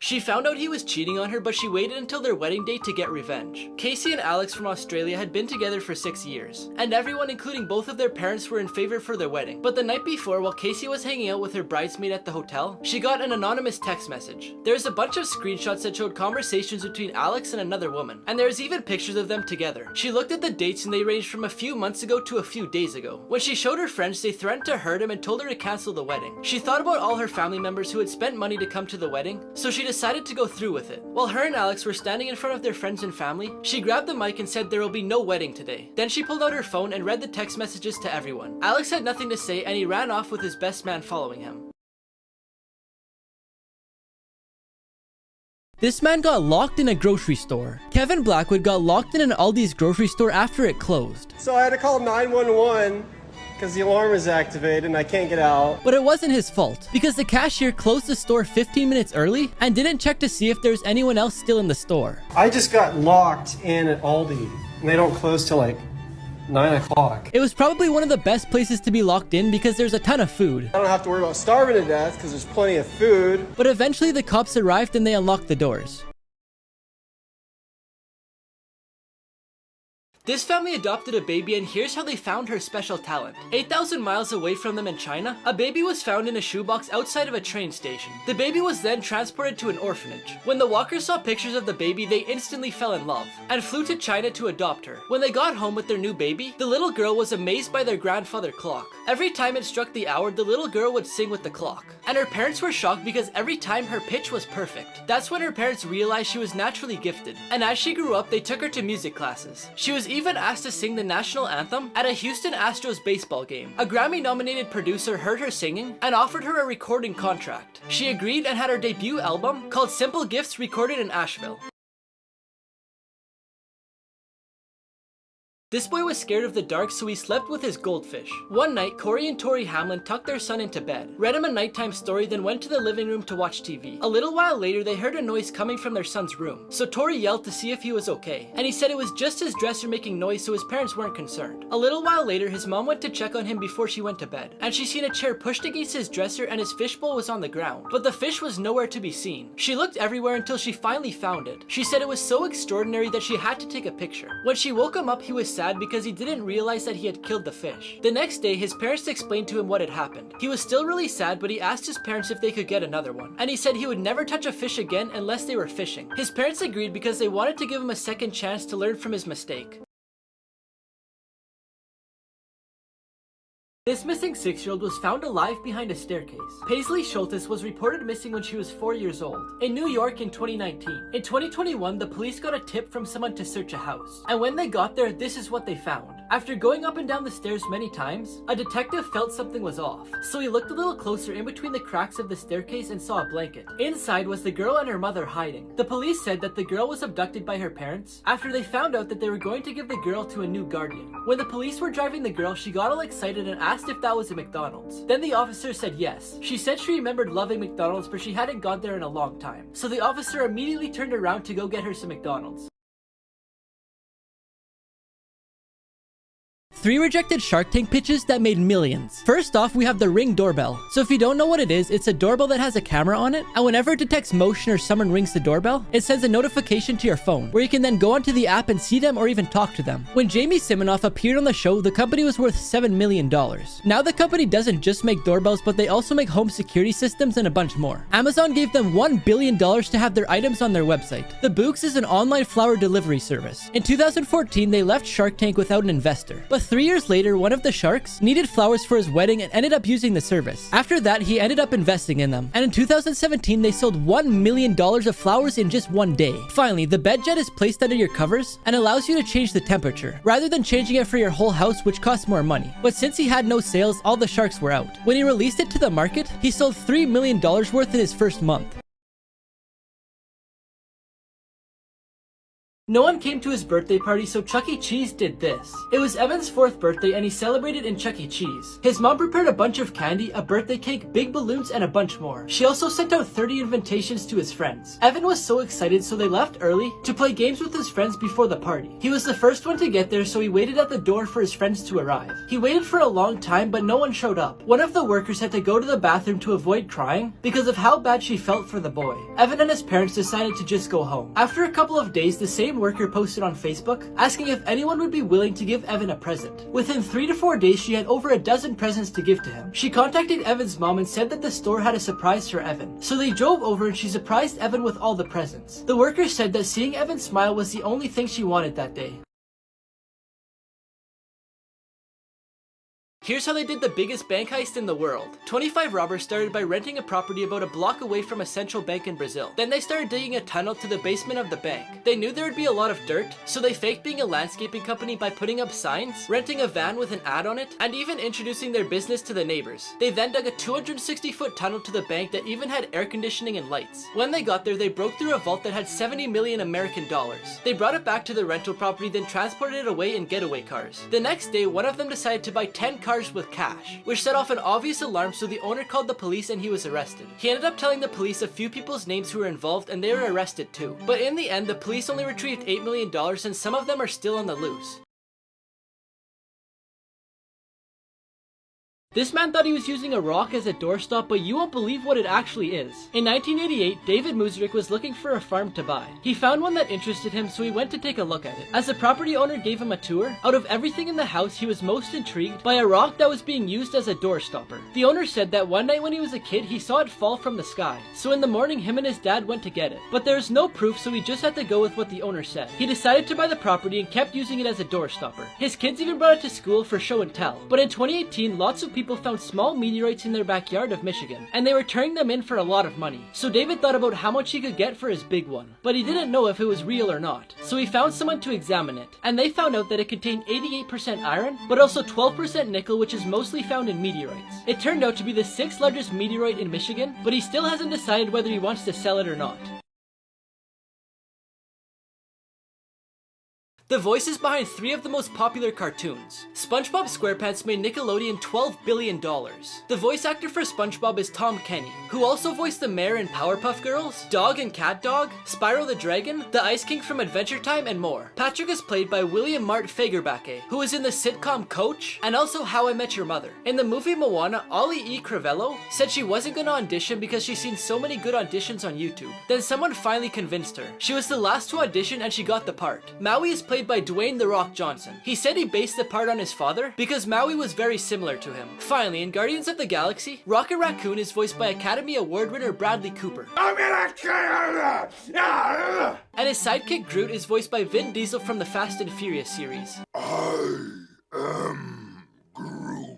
She found out he was cheating on her, but she waited until their wedding day to get revenge. Casey and Alex from Australia had been together for 6 years, and everyone, including both of their parents, were in favor for their wedding. But the night before, while Casey was hanging out with her bridesmaid at the hotel, she got an anonymous text message. There's a bunch of screenshots that showed conversations between Alex and another woman, and there's even pictures of them together. She looked at the dates and they ranged from a few months ago to a few days ago. When she showed her friends, they threatened to hurt him and told her to cancel the wedding. She thought about all her family members who had spent money to come to the wedding, so she decided to go through with it. While her and Alex were standing in front of their friends and family, she grabbed the mic and said there will be no wedding today. Then she pulled out her phone and read the text messages to everyone. Alex had nothing to say and he ran off with his best man following him. This man got locked in a grocery store. Kevin Blackwood got locked in an Aldi's grocery store after it closed. So I had to call 911 because the alarm is activated and I can't get out. But it wasn't his fault, because the cashier closed the store 15 minutes early and didn't check to see if there's anyone else still in the store. I just got locked in at Aldi and they don't close till like 9 o'clock. It was probably one of the best places to be locked in because there's a ton of food. I don't have to worry about starving to death because there's plenty of food. But eventually the cops arrived and they unlocked the doors. This family adopted a baby, and here's how they found her special talent. 8,000 miles away from them in China, a baby was found in a shoebox outside of a train station. The baby was then transported to an orphanage. When the walkers saw pictures of the baby, they instantly fell in love and flew to China to adopt her. When they got home with their new baby, the little girl was amazed by their grandfather clock. Every time it struck the hour, the little girl would sing with the clock. And her parents were shocked because every time her pitch was perfect. That's when her parents realized she was naturally gifted. And as she grew up, they took her to music classes. She was even asked to sing the national anthem at a Houston Astros baseball game. A Grammy-nominated producer heard her singing and offered her a recording contract. She agreed and had her debut album, called Simple Gifts, recorded in Asheville. This boy was scared of the dark, so he slept with his goldfish. One night, Corey and Tori Hamlin tucked their son into bed, read him a nighttime story, then went to the living room to watch TV. A little while later, they heard a noise coming from their son's room, so Tori yelled to see if he was okay, and he said it was just his dresser making noise, so his parents weren't concerned. A little while later, his mom went to check on him before she went to bed, and she seen a chair pushed against his dresser and his fishbowl was on the ground, but the fish was nowhere to be seen. She looked everywhere until she finally found it. She said it was so extraordinary that she had to take a picture. When she woke him up, he was sad because he didn't realize that he had killed the fish. The next day, his parents explained to him what had happened. He was still really sad, but he asked his parents if they could get another one, and he said he would never touch a fish again unless they were fishing. His parents agreed because they wanted to give him a second chance to learn from his mistake. This missing 6-year-old was found alive behind a staircase. Paisley Schultes was reported missing when she was 4 years old in New York in 2019. In 2021, the police got a tip from someone to search a house. And when they got there, this is what they found. After going up and down the stairs many times, a detective felt something was off. So he looked a little closer in between the cracks of the staircase and saw a blanket. Inside was the girl and her mother hiding. The police said that the girl was abducted by her parents after they found out that they were going to give the girl to a new guardian. When the police were driving the girl, she got all excited and asked if that was a McDonald's. Then the officer said yes. She said she remembered loving McDonald's, but she hadn't gone there in a long time. So the officer immediately turned around to go get her some McDonald's. 3 rejected Shark Tank pitches that made millions. First off, we have the Ring doorbell. So if you don't know what it is, it's a doorbell that has a camera on it, and whenever it detects motion or someone rings the doorbell, it sends a notification to your phone, where you can then go onto the app and see them or even talk to them. When Jamie Siminoff appeared on the show, the company was worth $7 million. Now the company doesn't just make doorbells, but they also make home security systems and a bunch more. Amazon gave them $1 billion to have their items on their website. The Books is an online flower delivery service. In 2014, they left Shark Tank without an investor, but 3 years later, one of the sharks needed flowers for his wedding and ended up using the service. After that, he ended up investing in them. And in 2017, they sold $1 million of flowers in just one day. Finally, the bed jet is placed under your covers and allows you to change the temperature, rather than changing it for your whole house, which costs more money. But since he had no sales, all the sharks were out. When he released it to the market, he sold $3 million worth in his first month. No one came to his birthday party, so Chuck E. Cheese did this. It was Evan's 4th birthday and he celebrated in Chuck E. Cheese. His mom prepared a bunch of candy, a birthday cake, big balloons, and a bunch more. She also sent out 30 invitations to his friends. Evan was so excited, so they left early to play games with his friends before the party. He was the first one to get there, so he waited at the door for his friends to arrive. He waited for a long time, but no one showed up. One of the workers had to go to the bathroom to avoid crying because of how bad she felt for the boy. Evan and his parents decided to just go home. After a couple of days, the same worker posted on Facebook asking if anyone would be willing to give Evan a present. Within 3 to 4 days, she had over a dozen presents to give to him. She contacted Evan's mom and said that the store had a surprise for Evan. So they drove over and she surprised Evan with all the presents. The worker said that seeing Evan smile was the only thing she wanted that day. Here's how they did the biggest bank heist in the world. 25 robbers started by renting a property about a block away from a central bank in Brazil. Then they started digging a tunnel to the basement of the bank. They knew there would be a lot of dirt, so they faked being a landscaping company by putting up signs, renting a van with an ad on it, and even introducing their business to the neighbors. They then dug a 260-foot tunnel to the bank that even had air conditioning and lights. When they got there, they broke through a vault that had 70 million American dollars. They brought it back to the rental property, then transported it away in getaway cars. The next day, one of them decided to buy 10 cars with cash, which set off an obvious alarm, so the owner called the police and he was arrested. He ended up telling the police a few people's names who were involved and they were arrested too. But in the end, the police only retrieved $8 million and some of them are still on the loose. This man thought he was using a rock as a doorstop, but you won't believe what it actually is. In 1988, David Musrick was looking for a farm to buy. He found one that interested him, so he went to take a look at it. As the property owner gave him a tour, out of everything in the house, he was most intrigued by a rock that was being used as a door stopper. The owner said that one night when he was a kid, he saw it fall from the sky. So in the morning, him and his dad went to get it. But there's no proof, so he just had to go with what the owner said. He decided to buy the property and kept using it as a door stopper. His kids even brought it to school for show and tell. But in 2018, lots of people found small meteorites in their backyard of Michigan, and they were turning them in for a lot of money. So David thought about how much he could get for his big one, but he didn't know if it was real or not. So he found someone to examine it, and they found out that it contained 88% iron, but also 12% nickel, which is mostly found in meteorites. It turned out to be the 6th largest meteorite in Michigan, but he still hasn't decided whether he wants to sell it or not. The voices behind 3 of the most popular cartoons. SpongeBob SquarePants made Nickelodeon $12 billion. The voice actor for SpongeBob is Tom Kenny, who also voiced the mayor in Powerpuff Girls, Dog and Cat Dog, Spyro the Dragon, the Ice King from Adventure Time, and more. Patrick is played by William Mart Fagerbacke, who is in the sitcom Coach, and also How I Met Your Mother. In the movie Moana, Ollie E. Crivello said she wasn't gonna audition because she's seen so many good auditions on YouTube. Then someone finally convinced her. She was the last to audition and she got the part. Maui is played by Dwayne "The Rock" Johnson. He said he based the part on his father because Maui was very similar to him. Finally, in Guardians of the Galaxy, Rocket Raccoon is voiced by Academy Award winner Bradley Cooper. And his sidekick Groot is voiced by Vin Diesel from the Fast and Furious series. I am Groot.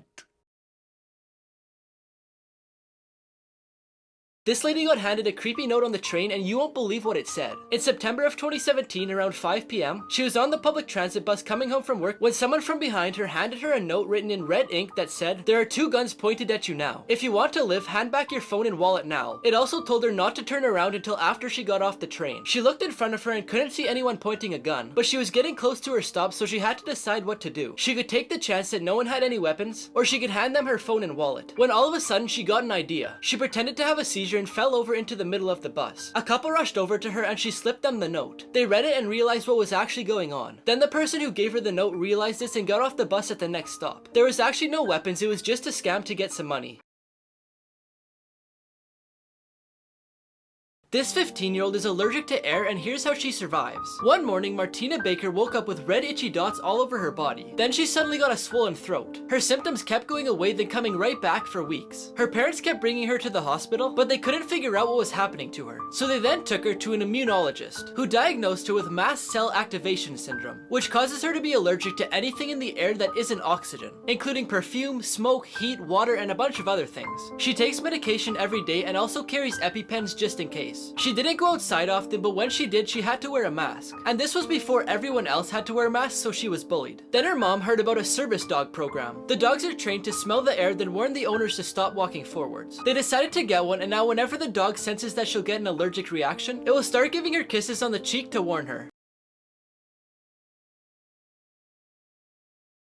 This lady got handed a creepy note on the train and you won't believe what it said. In September of 2017, around 5 p.m, she was on the public transit bus coming home from work when someone from behind her handed her a note written in red ink that said, "There are 2 guns pointed at you now. If you want to live, hand back your phone and wallet now." It also told her not to turn around until after she got off the train. She looked in front of her and couldn't see anyone pointing a gun, but she was getting close to her stop, so she had to decide what to do. She could take the chance that no one had any weapons, or she could hand them her phone and wallet. When all of a sudden she got an idea. She pretended to have a seizure and fell over into the middle of the bus. A couple rushed over to her and she slipped them the note. They read it and realized what was actually going on. Then the person who gave her the note realized this and got off the bus at the next stop. There was actually no weapons, it was just a scam to get some money. This 15-year-old is allergic to air and here's how she survives. One morning, Martina Baker woke up with red itchy dots all over her body. Then she suddenly got a swollen throat. Her symptoms kept going away, then coming right back for weeks. Her parents kept bringing her to the hospital, but they couldn't figure out what was happening to her. So they then took her to an immunologist, who diagnosed her with mast cell activation syndrome, which causes her to be allergic to anything in the air that isn't oxygen, including perfume, smoke, heat, water, and a bunch of other things. She takes medication every day and also carries EpiPens just in case. She didn't go outside often, but when she did, she had to wear a mask. And this was before everyone else had to wear masks, so she was bullied. Then her mom heard about a service dog program. The dogs are trained to smell the air, then warn the owners to stop walking forwards. They decided to get one, and now whenever the dog senses that she'll get an allergic reaction, it will start giving her kisses on the cheek to warn her.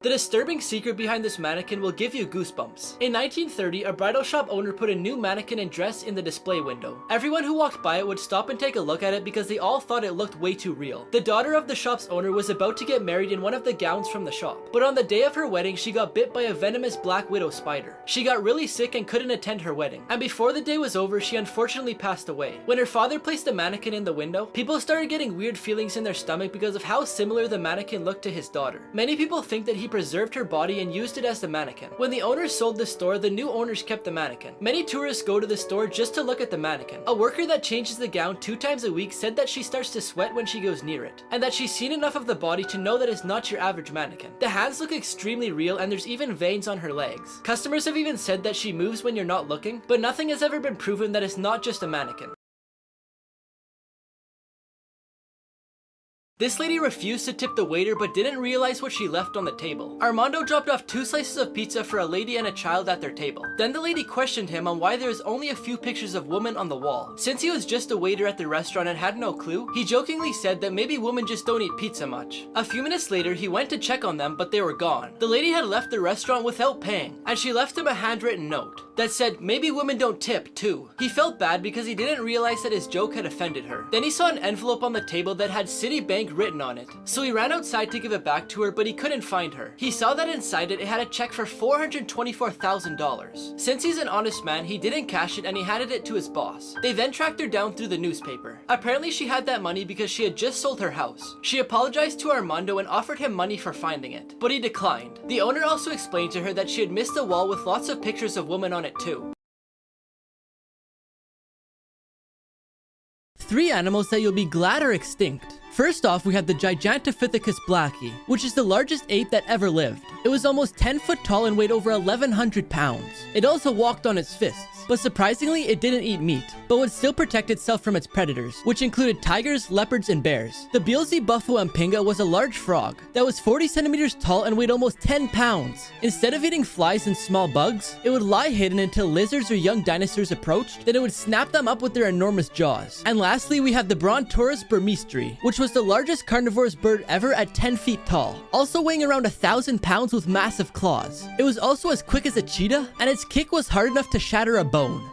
The disturbing secret behind this mannequin will give you goosebumps. In 1930, a bridal shop owner put a new mannequin and dress in the display window. Everyone who walked by it would stop and take a look at it because they all thought it looked way too real. The daughter of the shop's owner was about to get married in one of the gowns from the shop, but on the day of her wedding, she got bit by a venomous black widow spider. She got really sick and couldn't attend her wedding, and before the day was over, she unfortunately passed away. When her father placed the mannequin in the window, people started getting weird feelings in their stomach because of how similar the mannequin looked to his daughter. Many people think that he preserved her body and used it as the mannequin. When the owners sold the store, the new owners kept the mannequin. Many tourists go to the store just to look at the mannequin. A worker that changes the gown 2 times a week said that she starts to sweat when she goes near it, and that she's seen enough of the body to know that it's not your average mannequin. The hands look extremely real, and there's even veins on her legs. Customers have even said that she moves when you're not looking, but nothing has ever been proven that it's not just a mannequin. This lady refused to tip the waiter but didn't realize what she left on the table. Armando dropped off 2 slices of pizza for a lady and a child at their table. Then the lady questioned him on why there was only a few pictures of women on the wall. Since he was just a waiter at the restaurant and had no clue, he jokingly said that maybe women just don't eat pizza much. A few minutes later, he went to check on them, but they were gone. The lady had left the restaurant without paying, and she left him a handwritten note that said maybe women don't tip too. He felt bad because he didn't realize that his joke had offended her. Then he saw an envelope on the table that had Citibank written on it. So he ran outside to give it back to her, but he couldn't find her. He saw that inside it had a check for $424,000. Since he's an honest man, he didn't cash it and he handed it to his boss. They then tracked her down through the newspaper. Apparently she had that money because she had just sold her house. She apologized to Armando and offered him money for finding it, but he declined. The owner also explained to her that she had missed a wall with lots of pictures of women on it too. 3 animals that you'll be glad are extinct. First off, we have the Gigantopithecus blackie, which is the largest ape that ever lived. It was almost 10 foot tall and weighed over 1,100 pounds. It also walked on its fists, but surprisingly, it didn't eat meat, but would still protect itself from its predators, which included tigers, leopards, and bears. The Beelzebuffoampinga was a large frog that was 40 centimeters tall and weighed almost 10 pounds. Instead of eating flies and small bugs, it would lie hidden until lizards or young dinosaurs approached, then it would snap them up with their enormous jaws. And lastly, we have the Brontosaurus burmisteri, which was the largest carnivorous bird ever at 10 feet tall, also weighing around 1,000 pounds with massive claws. It was also as quick as a cheetah, and its kick was hard enough to shatter a bone.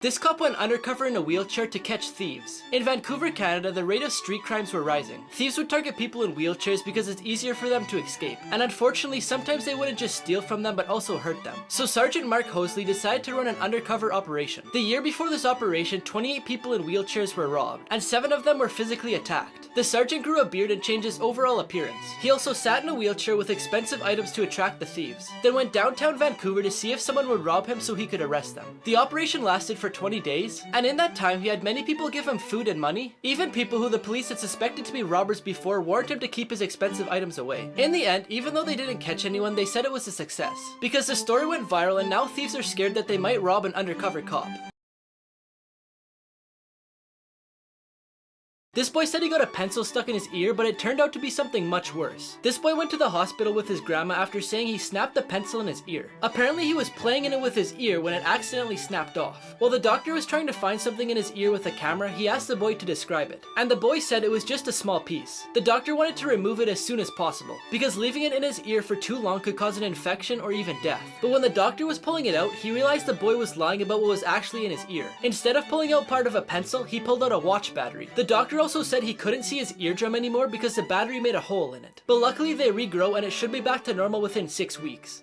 This cop went undercover in a wheelchair to catch thieves. In Vancouver, Canada, the rate of street crimes were rising. Thieves would target people in wheelchairs because it's easier for them to escape, and unfortunately, sometimes they wouldn't just steal from them but also hurt them. So Sergeant Mark Hosley decided to run an undercover operation. The year before this operation, 28 people in wheelchairs were robbed, and 7 of them were physically attacked. The sergeant grew a beard and changed his overall appearance. He also sat in a wheelchair with expensive items to attract the thieves, then went downtown Vancouver to see if someone would rob him so he could arrest them. The operation lasted for 20 days, and in that time he had many people give him food and money. Even people who the police had suspected to be robbers before warned him to keep his expensive items away. In the end, even though they didn't catch anyone, they said it was a success, because the story went viral and now thieves are scared that they might rob an undercover cop. This boy said he got a pencil stuck in his ear, but it turned out to be something much worse. This boy went to the hospital with his grandma after saying he snapped the pencil in his ear. Apparently he was playing in it with his ear when it accidentally snapped off. While the doctor was trying to find something in his ear with a camera, he asked the boy to describe it, and the boy said it was just a small piece. The doctor wanted to remove it as soon as possible, because leaving it in his ear for too long could cause an infection or even death. But when the doctor was pulling it out, he realized the boy was lying about what was actually in his ear. Instead of pulling out part of a pencil, he pulled out a watch battery. The doctor also said he couldn't see his eardrum anymore because the battery made a hole in it. But luckily they regrow and it should be back to normal within 6 weeks.